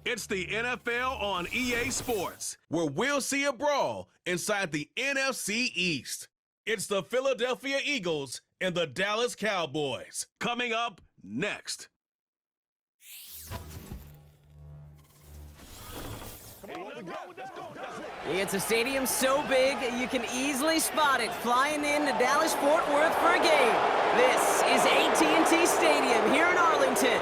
It's the NFL on EA Sports, where we'll see a brawl inside the NFC East. It's the Philadelphia Eagles and the Dallas Cowboys. Coming up next. It's a stadium so big you can easily spot it flying into Dallas-Fort Worth for a game. This is AT&T Stadium here in Arlington.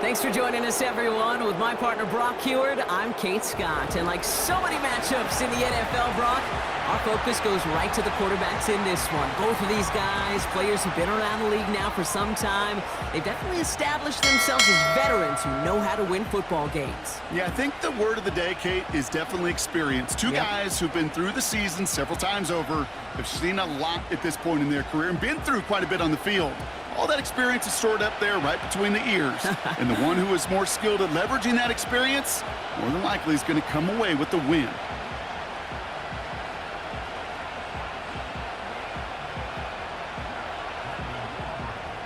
Thanks for joining us, everyone. With my partner, Brock Heward, I'm Kate Scott. And like so many matchups in the NFL, Brock, our focus goes right to the quarterbacks in this one. Both of these guys, players who've been around the league now for some time, they've definitely established themselves as veterans who know how to win football games. Yeah, I think the word of the day, Kate, is definitely experience. Two guys who've been through the season several times over, have seen a lot at this point in their career, and been through quite a bit on the field. All that experience is stored up there right between the ears. And the one who is more skilled at leveraging that experience, more than likely is going to come away with the win.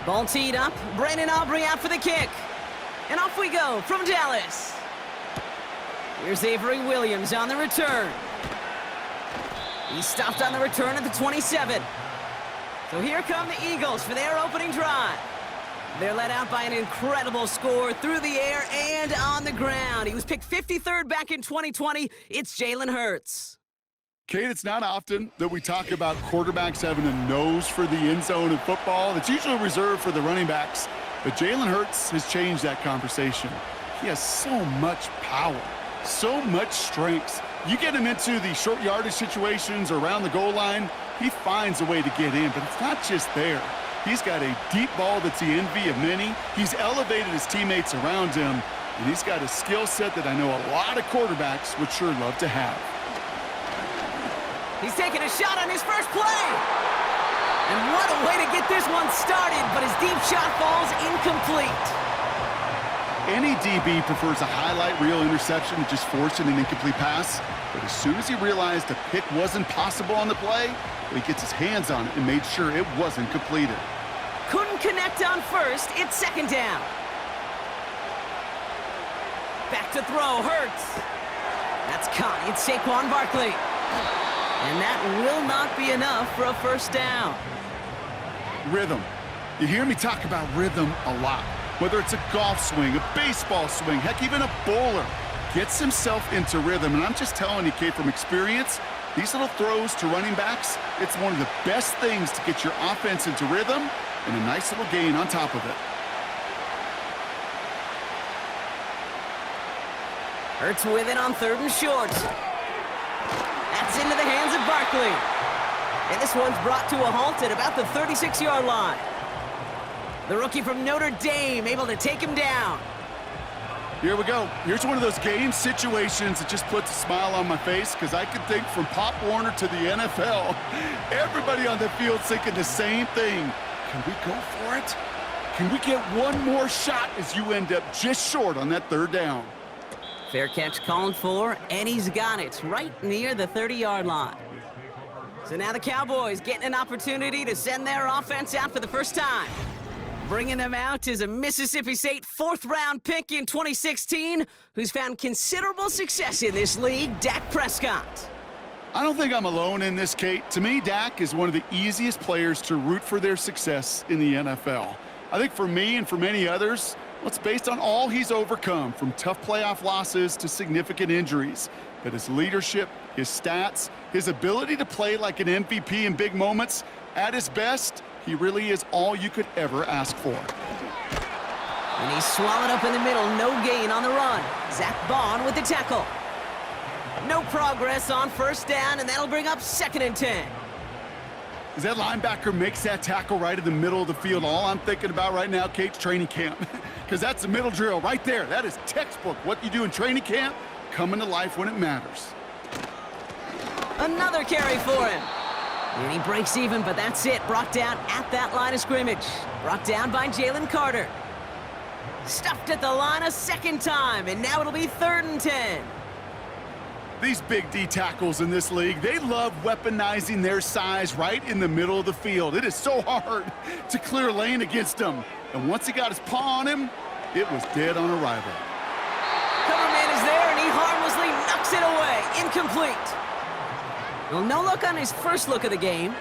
Ball teed up. Brandon Aubrey out for the kick. And off we go from Dallas. Here's Avery Williams on the return. He stopped on the return at the 27. So here come the Eagles for their opening drive. They're led out by an incredible score through the air and on the ground. He was picked 53rd back in 2020. It's Jalen Hurts. Kate, it's not often that we talk about quarterbacks having a nose for the end zone in football. It's usually reserved for the running backs. But Jalen Hurts has changed that conversation. He has so much power, so much strength. You get him into the short yardage situations or around the goal line, he finds a way to get in, but it's not just there. He's got a deep ball that's the envy of many. He's elevated his teammates around him, and he's got a skill set that I know a lot of quarterbacks would sure love to have. He's taking a shot on his first play. And what a way to get this one started, but his deep shot falls incomplete. Any DB prefers a highlight reel interception to just forcing an incomplete pass. But as soon as he realized a pick wasn't possible on the play, he gets his hands on it and made sure it wasn't completed. Couldn't connect on first. It's second down. Back to throw. Hurts. That's caught. It's Saquon Barkley. And that will not be enough for a first down. Rhythm. You hear me talk about rhythm a lot. Whether it's a golf swing, a baseball swing, heck, even a bowler gets himself into rhythm. And I'm just telling you, Kate, from experience, these little throws to running backs, it's one of the best things to get your offense into rhythm and a nice little gain on top of it. Hurts with it on third and short. That's into the hands of Barkley. And this one's brought to a halt at about the 36-yard line. The rookie from Notre Dame able to take him down. Here we go. Here's one of those game situations that just puts a smile on my face, because I can think from Pop Warner to the NFL, everybody on the field thinking the same thing. Can we go for it? Can we get one more shot as you end up just short on that third down? Fair catch called for, and he's got it right near the 30-yard line. So now the Cowboys getting an opportunity to send their offense out for the first time. Bringing them out is a Mississippi State fourth-round pick in 2016 who's found considerable success in this league, Dak Prescott. I don't think I'm alone in this, Kate. To me, Dak is one of the easiest players to root for their success in the NFL. I think for me and for many others, well, it's based on all he's overcome, from tough playoff losses to significant injuries. But his leadership, his stats, his ability to play like an MVP in big moments, at his best, he really is all you could ever ask for. And he's swallowed up in the middle, no gain on the run. Zach Bond with the tackle. No progress on first down, and that'll bring up 2nd and 10. As that linebacker makes that tackle right in the middle of the field, all I'm thinking about right now, Kate's training camp. Because that's the middle drill right there. That is textbook. What you do in training camp, coming to life when it matters. Another carry for him. And he breaks even, but that's it. Brought down at that line of scrimmage. Brought down by Jalen Carter. Stuffed at the line a second time, and now it'll be 3rd and 10. These big D tackles in this league, they love weaponizing their size right in the middle of the field. It is so hard to clear a lane against them. And once he got his paw on him, it was dead on arrival. Cover man is there, and he harmlessly knocks it away. Incomplete. Well, no look on his first look of the game,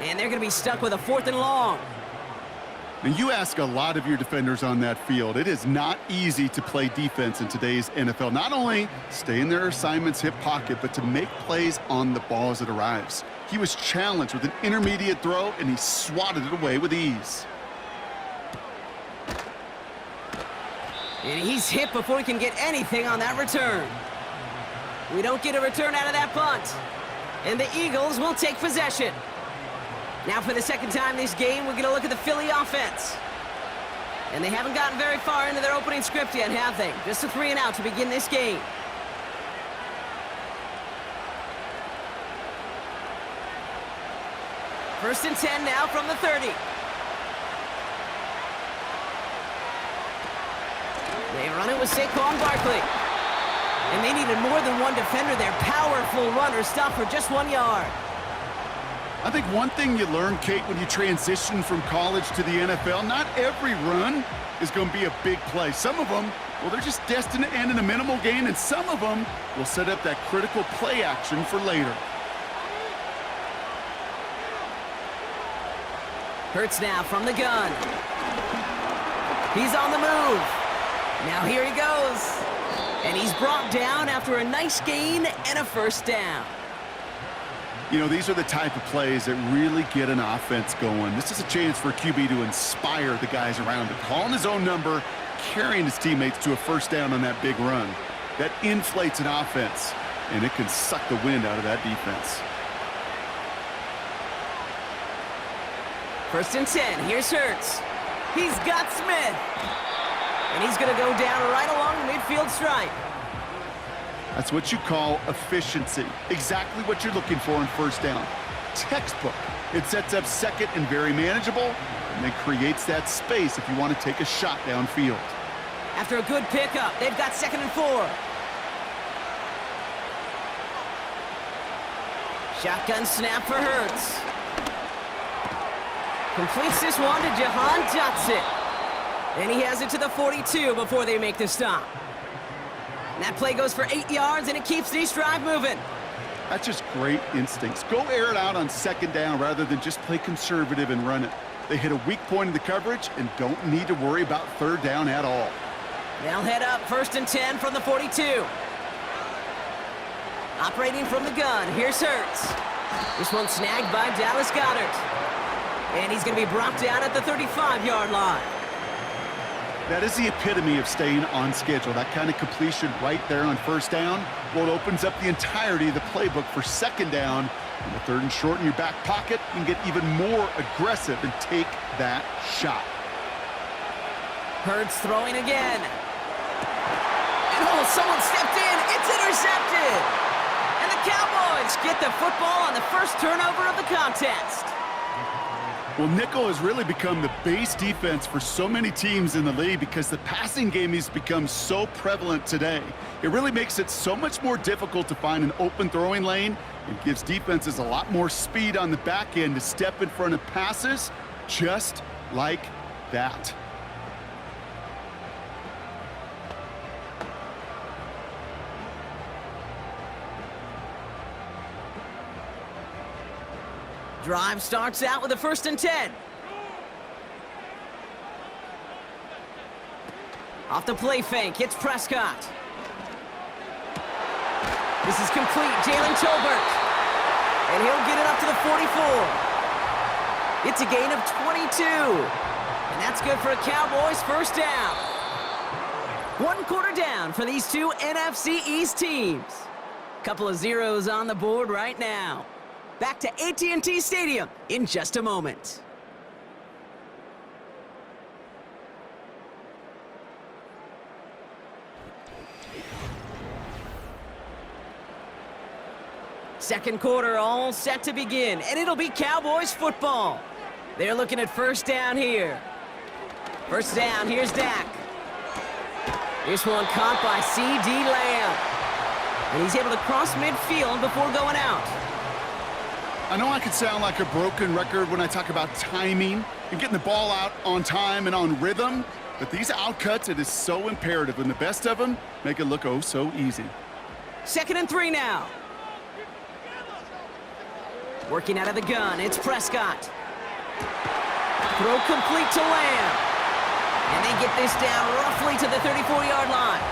and they're going to be stuck with a 4th and long. And you ask a lot of your defenders on that field. It is not easy to play defense in today's NFL. Not only stay in their assignment's hip pocket, but to make plays on the ball as it arrives. He was challenged with an intermediate throw, and he swatted it away with ease. And he's hit before he can get anything on that return. We don't get a return out of that punt. And the Eagles will take possession. Now for the second time this game, we're going to look at the Philly offense. And they haven't gotten very far into their opening script yet, have they? Just a 3 and out to begin this game. First and 10 now from the 30. They run it with Saquon Barkley. And they needed more than one defender there. Powerful runner stopped for just 1 yard. I think one thing you learn, Kate, when you transition from college to the NFL, not every run is going to be a big play. Some of them, well, they're just destined to end in a minimal gain, and some of them will set up that critical play action for later. Hurts now from the gun. He's on the move. Now here he goes. And he's brought down after a nice gain and a first down. You know, these are the type of plays that really get an offense going. This is a chance for QB to inspire the guys around him. Calling his own number, carrying his teammates to a first down on that big run. That inflates an offense, and it can suck the wind out of that defense. First and 10, here's Hurts. He's got Smith. And he's going to go down right along the midfield stripe. That's what you call efficiency. Exactly what you're looking for in first down. Textbook. It sets up second and very manageable, and then creates that space if you want to take a shot downfield. After a good pickup, they've got 2nd and 4. Shotgun snap for Hurts. Completes this one to Jahan Dotson. And he has it to the 42 before they make the stop. And that play goes for 8 yards, and it keeps this drive moving. That's just great instincts. Go air it out on second down rather than just play conservative and run it. They hit a weak point in the coverage and don't need to worry about third down at all. They'll head up 1st and 10 from the 42. Operating from the gun, here's Hurts. This one snagged by Dallas Goedert. And he's going to be brought down at the 35-yard line. That is the epitome of staying on schedule. That kind of completion right there on first down. Well, it opens up the entirety of the playbook for second down. And the 3rd and short in your back pocket, you can get even more aggressive and take that shot. Hurts throwing again. And someone stepped in. It's intercepted. And the Cowboys get the football on the first turnover of the contest. Well, nickel has really become the base defense for so many teams in the league because the passing game has become so prevalent today. It really makes it so much more difficult to find an open throwing lane. It gives defenses a lot more speed on the back end to step in front of passes just like that. Drive starts out with a 1st and 10. Off the play fake, it's Prescott. This is complete, Jalen Tolbert. And he'll get it up to the 44. It's a gain of 22. And that's good for a Cowboys first down. 1 quarter down for these two NFC East teams. Couple of zeros on the board right now. Back to AT&T Stadium in just a moment. Second quarter all set to begin, and it'll be Cowboys football. They're looking at first down here. First down, here's Dak. This one caught by C.D. Lamb. And he's able to cross midfield before going out. I know I could sound like a broken record when I talk about timing and getting the ball out on time and on rhythm, But these outcuts, it is so imperative, and the best of them make it look oh so easy. 2nd and 3 now. Working out of the gun, it's Prescott. Throw complete to Lamb. And they get this down roughly to the 34-yard line.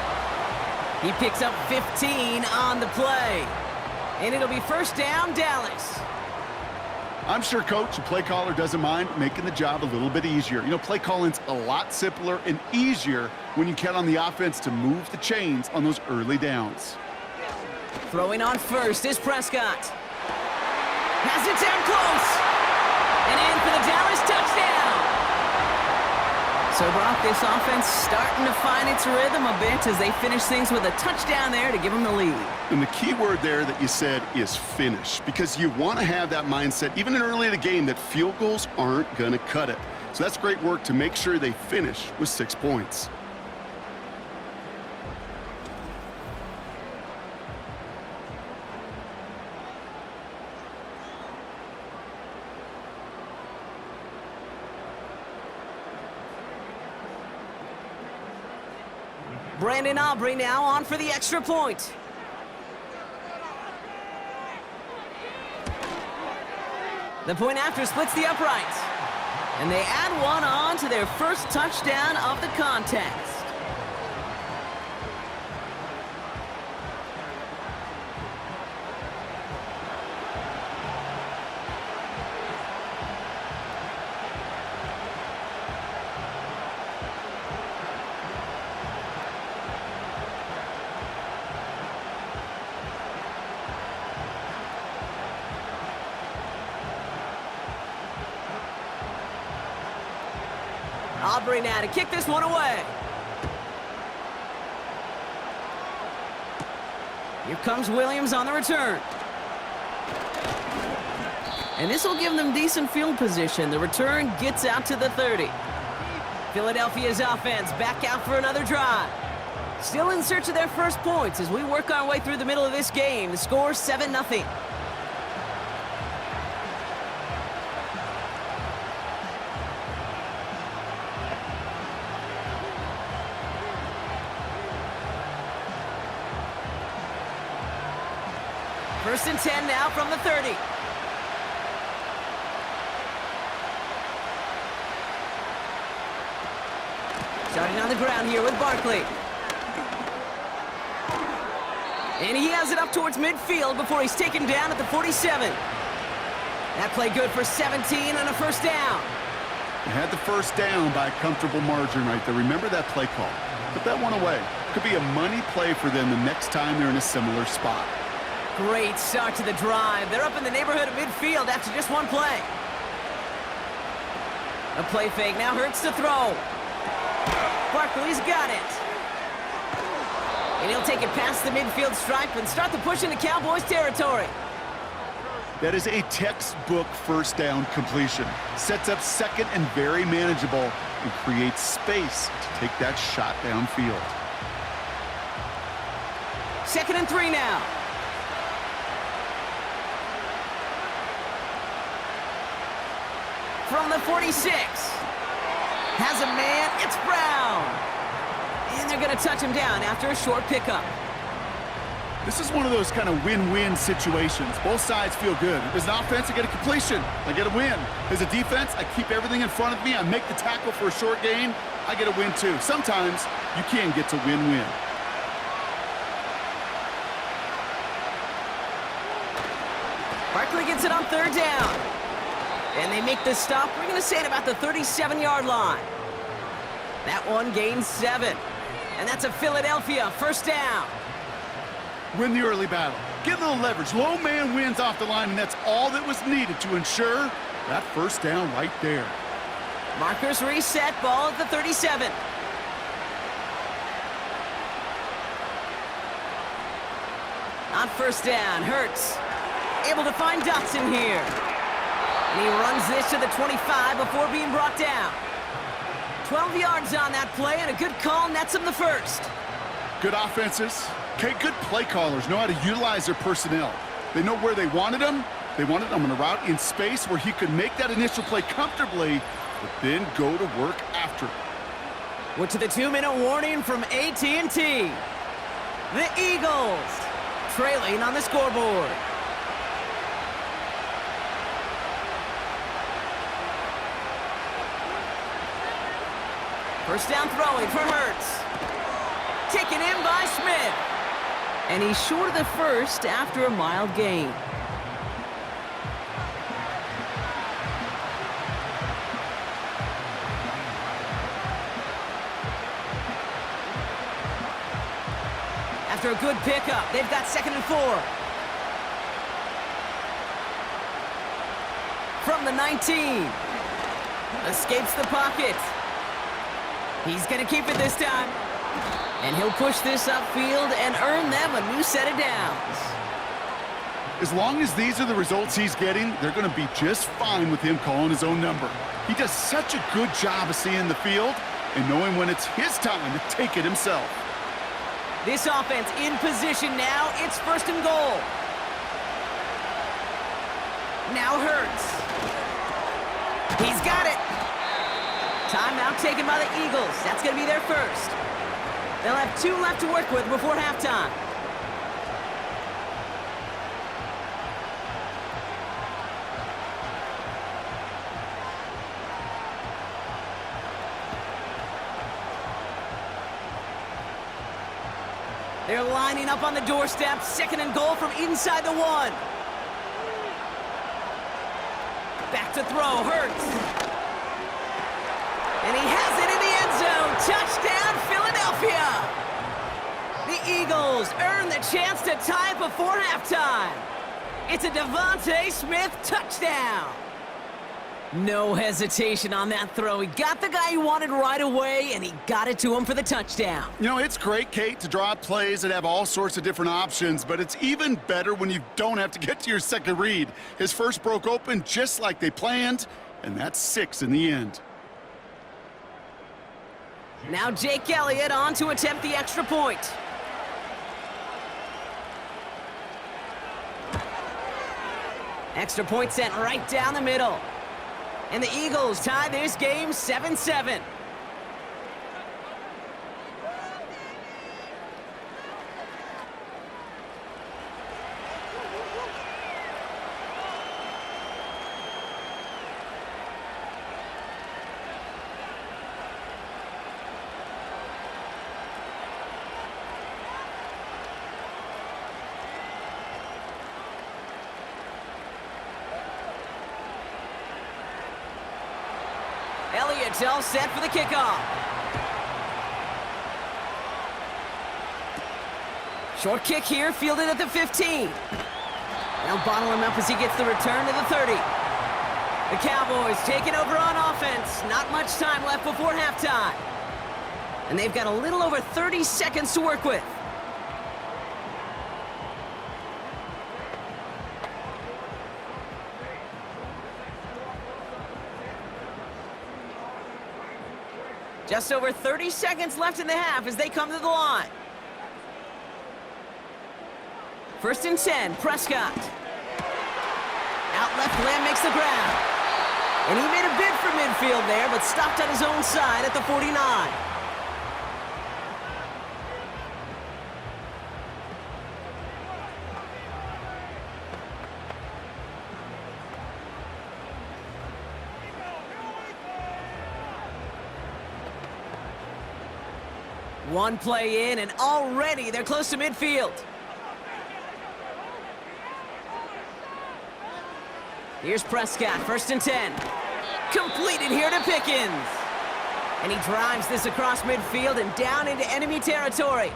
He picks up 15 on the play. And it'll be 1st down, Dallas. I'm sure coach and play caller doesn't mind making the job a little bit easier. You know, play calling's a lot simpler and easier when you count on the offense to move the chains on those early downs. Throwing on first is Prescott. Has it down close. And in for the Dallas touchdown. So, Brock, this offense starting to find its rhythm a bit as they finish things with a touchdown there to give them the lead. And the key word there that you said is finish, because you want to have that mindset, even in early in the game, that field goals aren't going to cut it. So that's great work to make sure they finish with 6 points. Brandon Aubrey now on for the extra point. The point after splits the uprights. And they add one on to their first touchdown of the contest. Aubrey now to kick this one away. Here comes Williams on the return. And this will give them decent field position. The return gets out to the 30. Philadelphia's offense back out for another drive. Still in search of their first points as we work our way through the middle of this game. The score 7-0. First and 10 now from the 30. Starting on the ground here with Barkley. And he has it up towards midfield before he's taken down at the 47. That play good for 17 and a first down. They had the first down by a comfortable margin right there. Remember that play call. Put that one away. Could be a money play for them the next time they're in a similar spot. Great start to the drive. They're up in the neighborhood of midfield after just one play. A play fake now hurts to throw. Barkley's got it. And he'll take it past the midfield stripe and start the push into Cowboys territory. That is a textbook first down completion. Sets up second and very manageable and creates space to take that shot downfield. 2nd and 3 now. From the 46. Has a man, it's Brown. And they're going to touch him down after a short pickup. This is one of those kind of win-win situations. Both sides feel good. As an offense, I get a completion. I get a win. As a defense, I keep everything in front of me. I make the tackle for a short gain. I get a win too. Sometimes you can get to win-win. Barkley gets it on 3rd down. And they make the stop. We're going to say at about the 37-yard line. That one gains 7. And that's a Philadelphia first down. Win the early battle. Get a little leverage. Low man wins off the line, and that's all that was needed to ensure that first down right there. Markers reset, ball at the 37. On first down, Hurts able to find Dotson here. And he runs this to the 25 before being brought down. 12 yards on that play, and a good call nets him the first. Good offenses. Okay, good play callers know how to utilize their personnel. They know where they wanted him. They wanted him on a route in space where he could make that initial play comfortably, but then go to work after. We're to the 2-minute warning from AT&T. The Eagles trailing on the scoreboard. First down throwing for Hurts. Taken in by Smith. And he's short of the first after a mild gain. After a good pickup, they've got 2nd and 4. From the 19. Escapes the pocket. He's going to keep it this time. And he'll push this upfield and earn them a new set of downs. As long as these are the results he's getting, they're going to be just fine with him calling his own number. He does such a good job of seeing the field and knowing when it's his time to take it himself. This offense in position now. It's 1st and goal. Now Hurts. He's got it. Timeout taken by the Eagles. That's going to be their first. They'll have 2 left to work with before halftime. They're lining up on the doorstep. 2nd and goal from inside the 1. Back to throw. Hurts. And he has it in the end zone. Touchdown, Philadelphia. The Eagles earn the chance to tie it before halftime. It's a Devontae Smith touchdown. No hesitation on that throw. He got the guy he wanted right away, and he got it to him for the touchdown. You know, it's great, Kate, to draw up plays that have all sorts of different options, but it's even better when you don't have to get to your second read. His first broke open just like they planned, and that's 6 in the end. Now Jake Elliott on to attempt the extra point. Extra point sent right down the middle. And the Eagles tie this game 7-7. Elliott's all set for the kickoff. Short kick here, fielded at the 15. They'll bottle him up as he gets the return to the 30. The Cowboys taking over on offense. Not much time left before halftime. And they've got a little over 30 seconds to work with. Just over 30 seconds left in the half as they come to the line. 1st and 10, Prescott. Out left, Lamb makes the grab. And he made a bid for midfield there, but stopped on his own side at the 49. One play in, and already they're close to midfield. Here's Prescott, 1st and 10. Completed here to Pickens. And he drives this across midfield and down into enemy territory.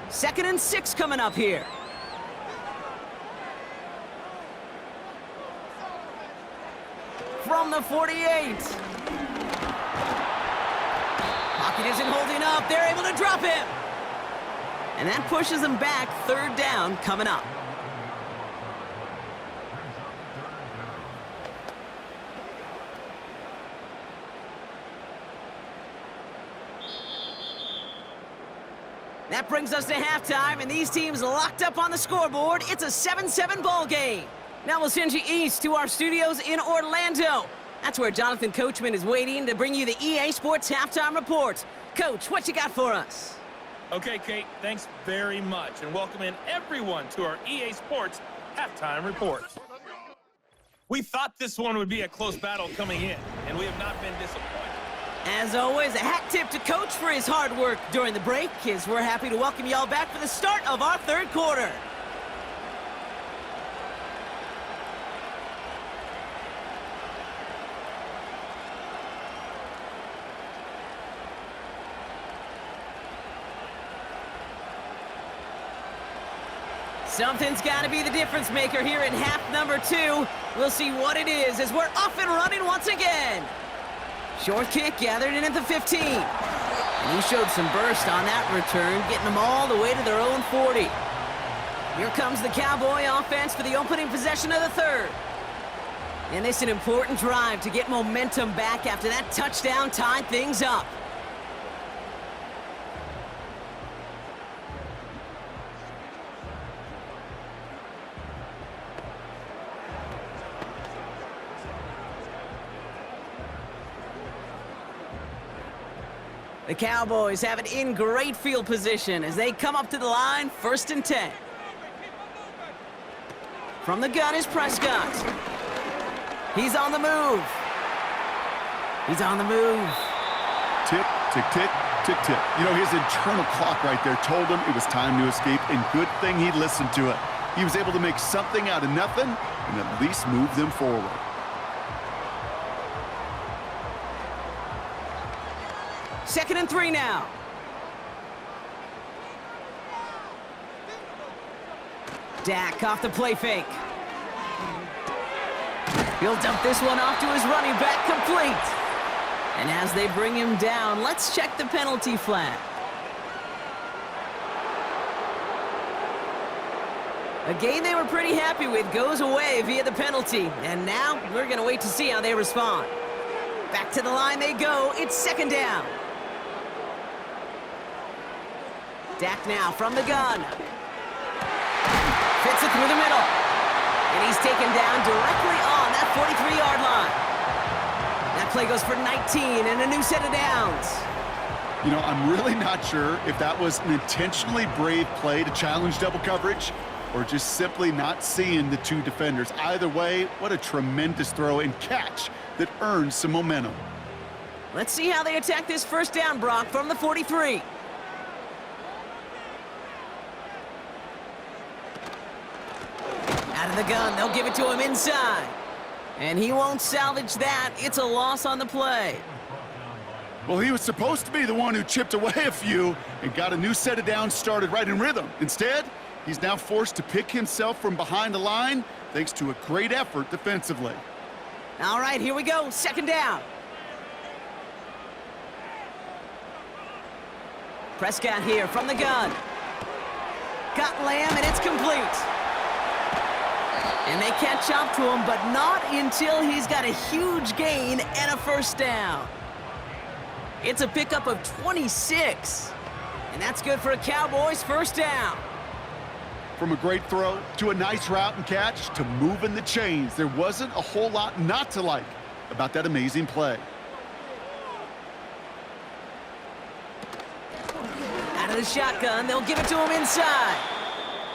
Second and 6 coming up here. From the 48. Pocket isn't holding up. They're able to drop him. And that pushes them back. 3rd down coming up. That brings us to halftime, and these teams locked up on the scoreboard. It's a 7-7 ball game. Now we'll send you east to our studios in Orlando. That's where Jonathan Coachman is waiting to bring you the EA Sports Halftime Report. Coach, what you got for us? Okay, Kate, thanks very much, and welcome in everyone to our EA Sports Halftime Report. We thought this one would be a close battle coming in, and we have not been disappointed. As always, a hat tip to Coach for his hard work during the break, as we're happy to welcome y'all back for the start of our third quarter. Something's got to be the difference maker here in half number 2. We'll see what it is as we're off and running once again. Short kick gathered in at the 15. And he showed some burst on that return, getting them all the way to their own 40. Here comes the Cowboy offense for the opening possession of the third. And this is an important drive to get momentum back after that touchdown tied things up. The Cowboys have it in great field position as they come up to the line, 1st and 10. From the gun is Prescott. He's on the move. He's on the move. Tick, tick, tick, tick, tick. You know, his internal clock right there told him it was time to escape, and good thing he listened to it. He was able to make something out of nothing and at least move them forward. Second and 3 now. Dak off the play fake. He'll dump this one off to his running back, complete. And as they bring him down, let's check the penalty flag. A game they were pretty happy with goes away via the penalty. And now we're going to wait to see how they respond. Back to the line they go. It's 2nd down. Dak now from the gun. Fits it through the middle. And he's taken down directly on that 43-yard line. That play goes for 19 and a new set of downs. You know, I'm really not sure if that was an intentionally brave play to challenge double coverage or just simply not seeing the two defenders. Either way, what a tremendous throw and catch that earns some momentum. Let's see how they attack this 1st down, Brock, from the 43. Out of the gun, they'll give it to him inside. And he won't salvage that. It's a loss on the play. Well, he was supposed to be the one who chipped away a few and got a new set of downs started right in rhythm. Instead, he's now forced to pick himself from behind the line thanks to a great effort defensively. All right, here we go. 2nd down. Prescott here from the gun. Got Lamb, and it's complete. And they catch up to him, but not until he's got a huge gain and a 1st down. It's a pickup of 26. And that's good for a Cowboys 1st down. From a great throw to a nice route and catch to moving the chains, there wasn't a whole lot not to like about that amazing play. Out of the shotgun, they'll give it to him inside.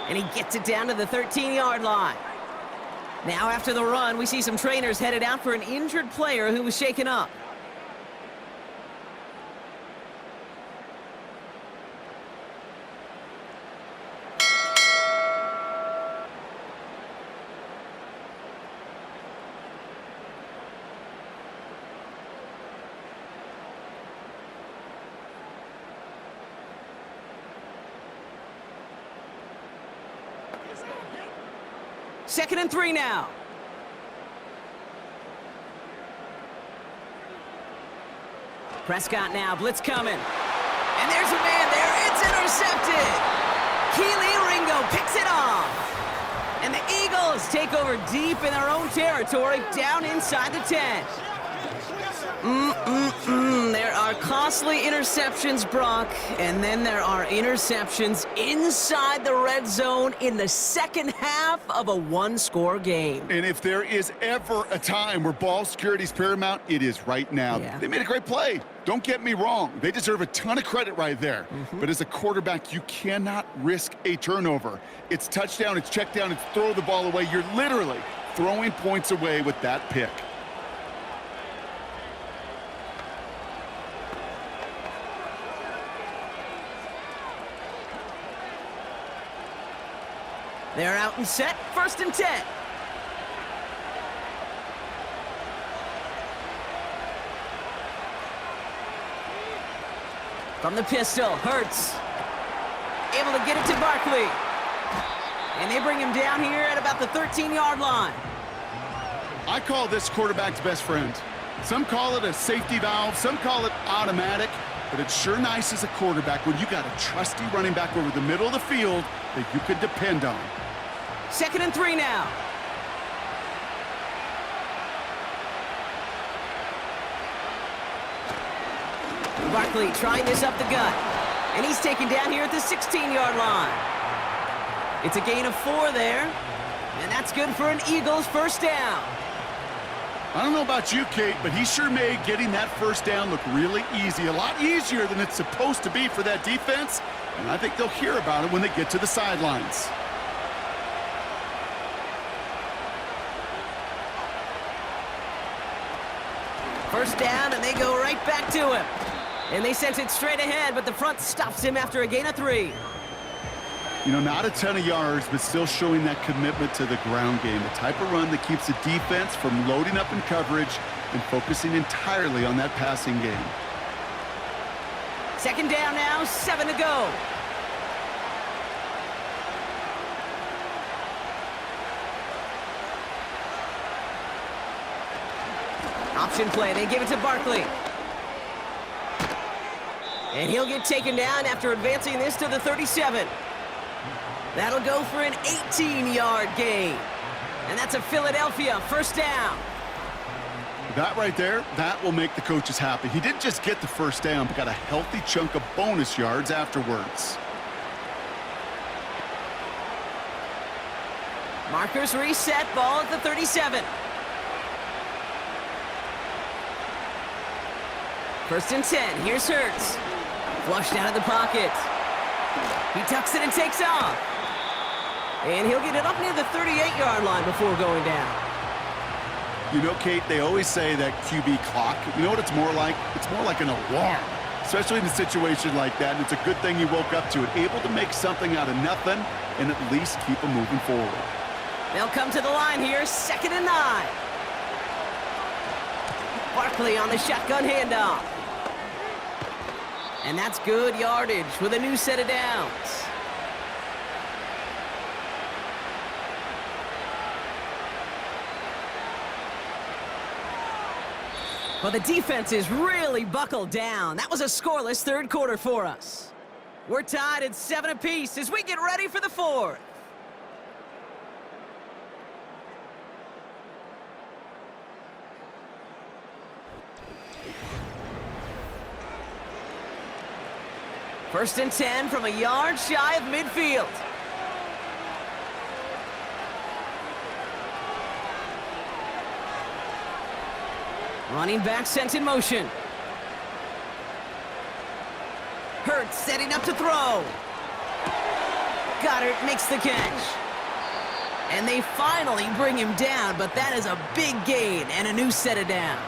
And he gets it down to the 13-yard line. Now after the run, we see some trainers headed out for an injured player who was shaken up. Second and 3 now. Prescott now, blitz coming. And there's a man there, it's intercepted. Keely Ringo picks it off. And the Eagles take over deep in their own territory, down inside the 10. There are costly interceptions, Brock, and then there are interceptions inside the red zone in the second half of a one-score game. And if there is ever a time where ball security is paramount, it is right now. Yeah. They made a great play. Don't get me wrong. They deserve a ton of credit right there. But as a quarterback, you cannot risk a turnover. It's touchdown, it's check down, it's throw the ball away. You're literally throwing points away with that pick. They're out and set, 1st and 10. From the pistol, Hurts. Able to get it to Barkley. And they bring him down here at about the 13-yard line. I call this quarterback's best friend. Some call it a safety valve, some call it automatic, but it's sure nice as a quarterback when you got a trusty running back over the middle of the field that you can depend on. 2nd and 3 now. Barkley trying this up the gut. And he's taken down here at the 16-yard line. It's a gain of 4 there. And that's good for an Eagles first down. I don't know about you, Kate, but he sure made getting that first down look really easy. A lot easier than it's supposed to be for that defense. And I think they'll hear about it when they get to the sidelines. First down, and they go right back to him. And they sent it straight ahead, but the front stops him after a gain of 3. You know, not a ton of yards, but still showing that commitment to the ground game. The type of run that keeps the defense from loading up in coverage and focusing entirely on that passing game. 2nd down now, 7 to go. Option play, they give it to Barkley. And he'll get taken down after advancing this to the 37. That'll go for an 18-yard gain. And that's a Philadelphia first down. That right there, that will make the coaches happy. He didn't just get the first down, but got a healthy chunk of bonus yards afterwards. Markers reset, ball at the 37. 1st and 10, here's Hurts. Flushed out of the pocket. He tucks it and takes off. And he'll get it up near the 38-yard line before going down. You know, Kate, they always say that QB clock, you know what it's more like? It's more like an alarm, especially in a situation like that. And it's a good thing you woke up to it, able to make something out of nothing and at least keep them moving forward. They'll come to the line here, 2nd and 9. Barkley on the shotgun handoff. And that's good yardage with a new set of downs. Well, the defense is really buckled down. That was a scoreless 3rd quarter for us. We're tied at 7 apiece as we get ready for the 4th. First and 10 from a yard shy of midfield. Running back sent in motion. Hurts setting up to throw. Goddard makes the catch. And they finally bring him down, but that is a big gain and a new set of downs.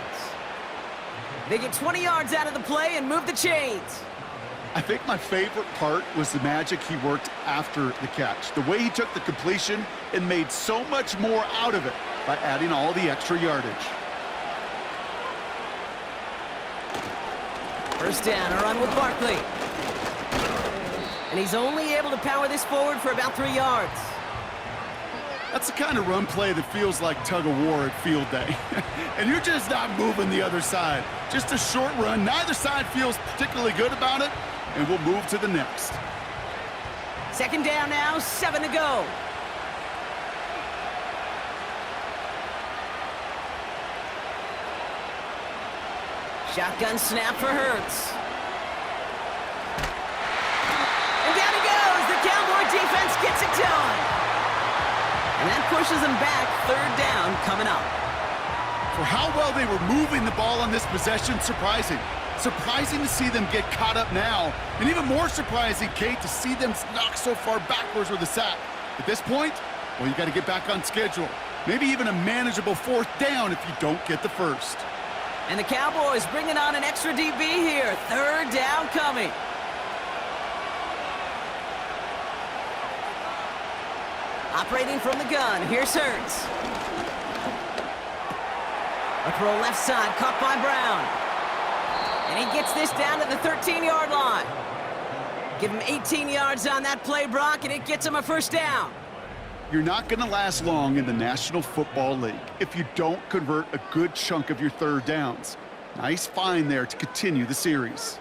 They get 20 yards out of the play and move the chains. I think my favorite part was the magic he worked after the catch. The way he took the completion and made so much more out of it by adding all the extra yardage. First down, a run with Barkley. And he's only able to power this forward for about 3 yards. That's the kind of run play that feels like tug-of-war at field day. And you're just not moving the other side. Just a short run. Neither side feels particularly good about it, and we'll move to the next. 2nd down now, 7 to go. Shotgun snap for Hurts. And down he goes. The Cowboy defense gets it done. And that pushes them back. 3rd down coming up. For how well they were moving the ball on this possession, surprising. Surprising to see them get caught up now. And even more surprising, Kate, to see them knocked so far backwards with a sack. At this point, well, you got to get back on schedule. Maybe even a manageable 4th down if you don't get the first. And the Cowboys bringing on an extra DB here. 3rd down coming. Operating from the gun, here's Hurts. A throw left side, caught by Brown. And he gets this down to the 13-yard line. Give him 18 yards on that play, Brock, and it gets him a 1st down. You're not going to last long in the National Football League if you don't convert a good chunk of your 3rd downs. Nice find there to continue the series.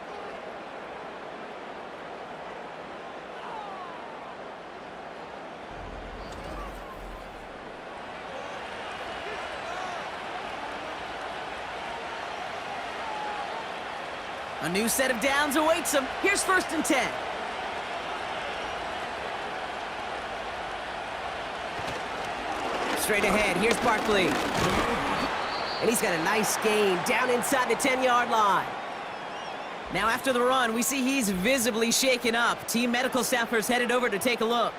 A new set of downs awaits him. Here's 1st and 10. Straight ahead, here's Barkley. And he's got a nice gain down inside the 10-yard line. Now after the run, we see he's visibly shaken up. Team medical staffers headed over to take a look.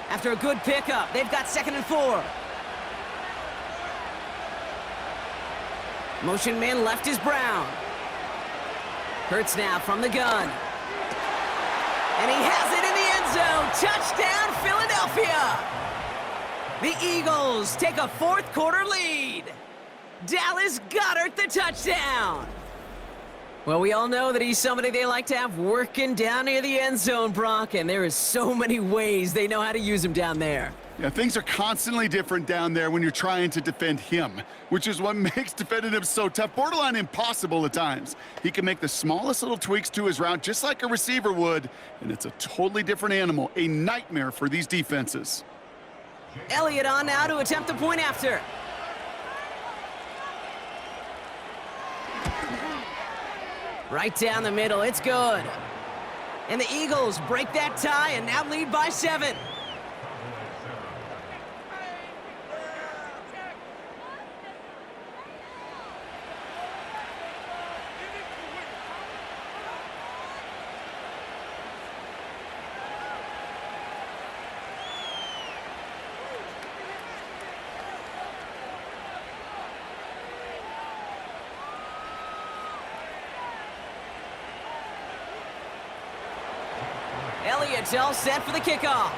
After a good pickup, they've got 2nd and 4. Motion man left is Brown. Hurts now from the gun. And he has it in the end zone. Touchdown, Philadelphia! The Eagles take a 4th quarter lead. Dallas Goedert the touchdown. Well, we all know that he's somebody they like to have working down near the end zone, Brock, and there is so many ways they know how to use him down there. Yeah, things are constantly different down there when you're trying to defend him, which is what makes defending him so tough, borderline impossible at times. He can make the smallest little tweaks to his route just like a receiver would, and it's a totally different animal, a nightmare for these defenses. Elliott on now to attempt the point after. Right down the middle, it's good. And the Eagles break that tie and now lead by 7. Elliott's all set for the kickoff.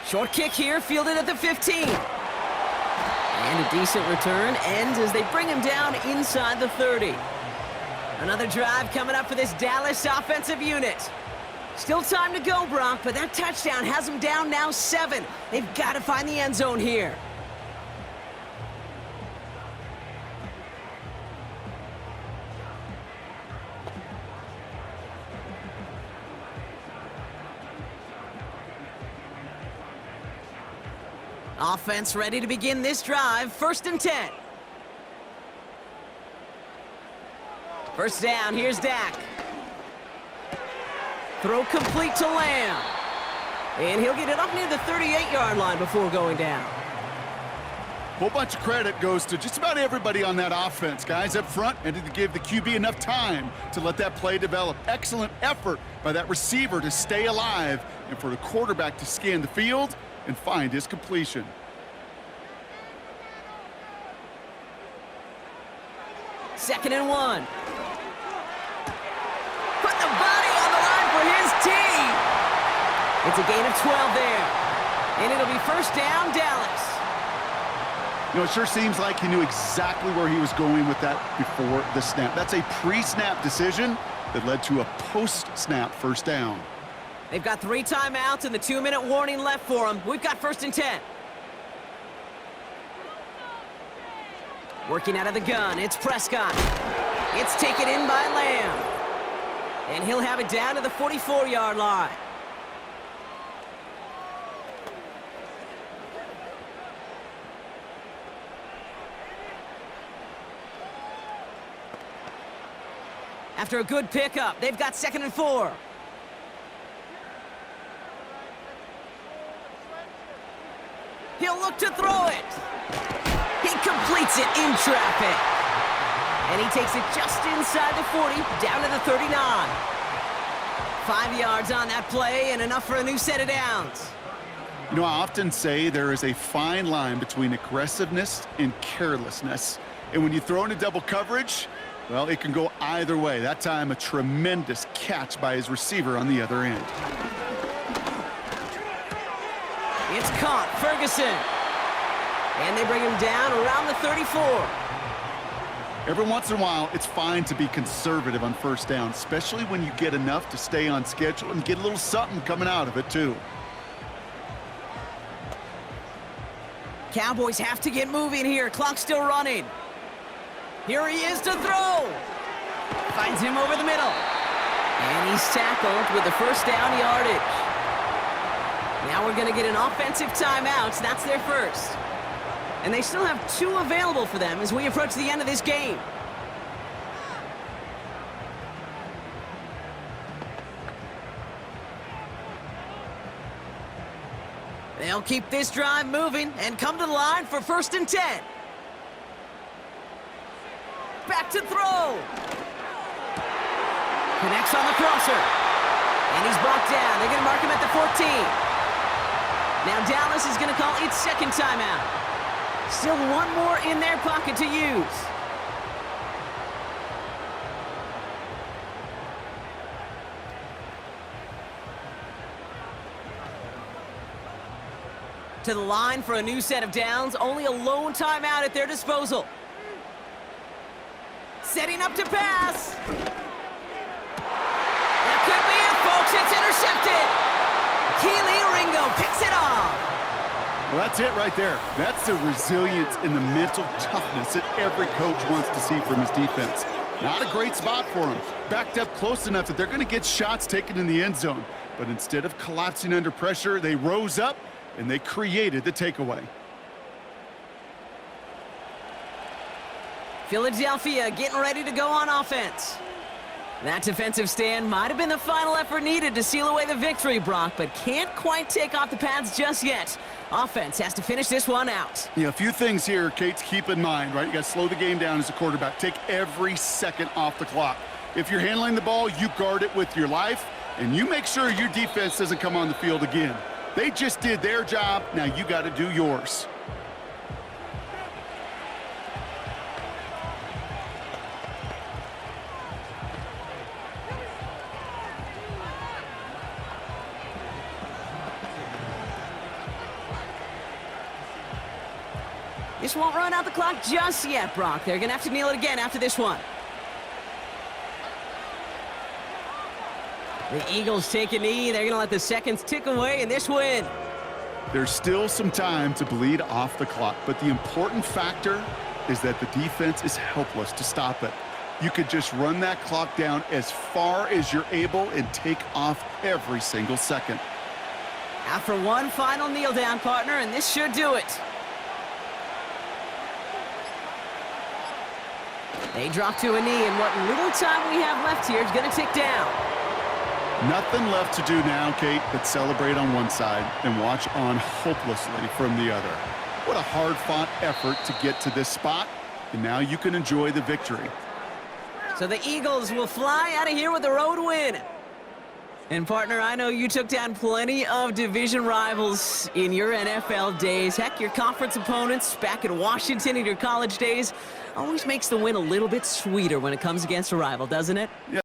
Short kick here, fielded at the 15. And a decent return ends as they bring him down inside the 30. Another drive coming up for this Dallas offensive unit. Still time to go, Brock, but that touchdown has them down now 7. They've got to find the end zone here. Offense ready to begin this drive. 1st and 10. 1st down, here's Dak. Throw complete to Lamb. And he'll get it up near the 38-yard line before going down. Whole bunch of credit goes to just about everybody on that offense. Guys up front and to give the QB enough time to let that play develop. Excellent effort by that receiver to stay alive and for the quarterback to scan the field and find his completion. Second and 1. Put the body on the line for his team. It's a gain of 12 there. And it'll be 1st down, Dallas. You know, it sure seems like he knew exactly where he was going with that before the snap. That's a pre-snap decision that led to a post Snap, first down. They've got 3 timeouts and the 2-minute warning left for them. We've got 1st and 10. Working out of the gun, it's Prescott. It's taken in by Lamb. And he'll have it down to the 44-yard line. After a good pickup, they've got 2nd and 4. He'll look to throw it. He completes it in traffic. And he takes it just inside the 40, down to the 39. 5 yards on that play and enough for a new set of downs. You know, I often say there is a fine line between aggressiveness and carelessness. And when you throw into double coverage, well, it can go either way. That time, a tremendous catch by his receiver on the other end. It's caught, Ferguson. And they bring him down around the 34. Every once in a while, it's fine to be conservative on first down, especially when you get enough to stay on schedule and get a little something coming out of it, too. Cowboys have to get moving here. Clock's still running. Here he is to throw. Finds him over the middle. And he's tackled with the first down yardage. Now we're going to get an offensive timeout. That's their first. And they still have 2 available for them as we approach the end of this game. They'll keep this drive moving and come to the line for 1st and 10. Back to throw. Connects on the crosser. And he's brought down. They're going to mark him at the 14. Now Dallas is going to call its 2nd timeout. Still 1 more in their pocket to use. To the line for a new set of downs. Only a lone timeout at their disposal. Setting up to pass. That could be it, folks. It's intercepted. Keely Ringo picks it off. Well, that's it right there. That's the resilience and the mental toughness that every coach wants to see from his defense. Not a great spot for him. Backed up close enough that they're going to get shots taken in the end zone. But instead of collapsing under pressure, they rose up and they created the takeaway. Philadelphia getting ready to go on offense. That defensive stand might have been the final effort needed to seal away the victory, Brock, but can't quite take off the pads just yet. Offense has to finish this one out. Yeah, a few things here, Kate, to keep in mind, right? You got to slow the game down as a quarterback. Take every second off the clock. If you're handling the ball, you guard it with your life, and you make sure your defense doesn't come on the field again. They just did their job. Now you got to do yours. This won't run out the clock just yet, Brock. They're going to have to kneel it again after this one. The Eagles take a knee. They're going to let the seconds tick away in this win. There's still some time to bleed off the clock, but the important factor is that the defense is helpless to stop it. You could just run that clock down as far as you're able and take off every single second. After one final kneel down, partner, and this should do it. They drop to a knee, and what little time we have left here is going to tick down. Nothing left to do now, Kate, but celebrate on one side and watch on hopelessly from the other. What a hard-fought effort to get to this spot, and now you can enjoy the victory. So the Eagles will fly out of here with a road win. And partner, I know you took down plenty of division rivals in your NFL days. Heck, your conference opponents back in Washington in your college days always makes the win a little bit sweeter when it comes against a rival, doesn't it? Yeah.